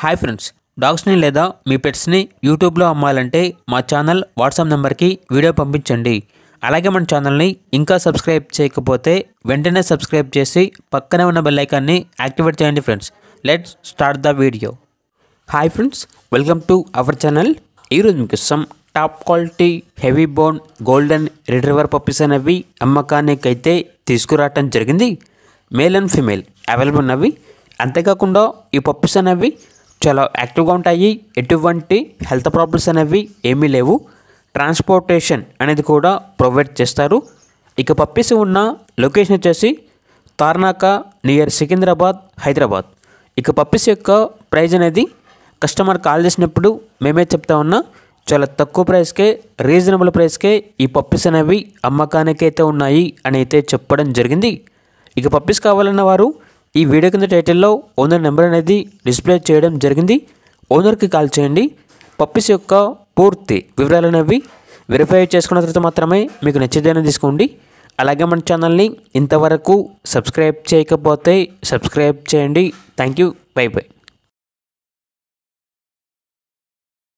Hi friends, డాగ్స్ని లేదా మీ పెట్స్ని యూట్యూబ్లో అమ్మాలంటే మా ఛానల్ వాట్సాప్ నెంబర్కి వీడియో పంపించండి. అలాగే మన ఛానల్ని ఇంకా సబ్స్క్రైబ్ చేయకపోతే వెంటనే సబ్స్క్రైబ్ చేసి పక్కనే ఉన్న బెల్ ఐకాన్ని యాక్టివేట్ చేయండి. Friends, let's start the video. Hi friends, welcome to our channel. ఈరోజు మీకోసం top quality heavy bone golden retriever puppies అనేవి అమ్మకానికి అయితే తీసుకురావటం జరిగింది. మేల్ అండ్ ఫీమేల్ అవైలబుల్ ఉన్నవి. అంతేకాకుండా ఈ పప్పీస్ అనేవి చాలా యాక్టివ్గా ఉంటాయి. ఎటువంటి హెల్త్ ప్రాబ్లమ్స్ అనేవి ఏమీ లేవు. ట్రాన్స్పోర్టేషన్ అనేది కూడా ప్రొవైడ్ చేస్తారు. ఇక పప్పీస్ ఉన్న లొకేషన్ వచ్చేసి తార్నాక నియర్ సికింద్రాబాద్, హైదరాబాద్. ఇక పప్పీస్ యొక్క ప్రైజ్ అనేది కస్టమర్ కాల్ చేసినప్పుడు మేమే చెప్తా ఉన్నా, చాలా తక్కువ ప్రైస్కే, రీజనబుల్ ప్రైస్కే ఈ పప్పీస్ అనేవి అమ్మకానికి అయితే ఉన్నాయి అని అయితే చెప్పడం జరిగింది. ఇక పప్పీస్ కావాలన్న వారు ఈ వీడియో కింద టైటిల్లో ఓనర్ నెంబర్ అనేది డిస్ప్లే చేయడం జరిగింది. ఓనర్కి కాల్ చేయండి. పప్పీస్ యొక్క పూర్తి వివరాలు అనేవి వెరిఫై చేసుకున్న తర్వాత మాత్రమే మీకు నచ్చేదైనా తీసుకోండి. అలాగే మన ఛానల్ని ఇంతవరకు సబ్స్క్రైబ్ చేయకపోతే సబ్స్క్రైబ్ చేయండి. Thank you. By by.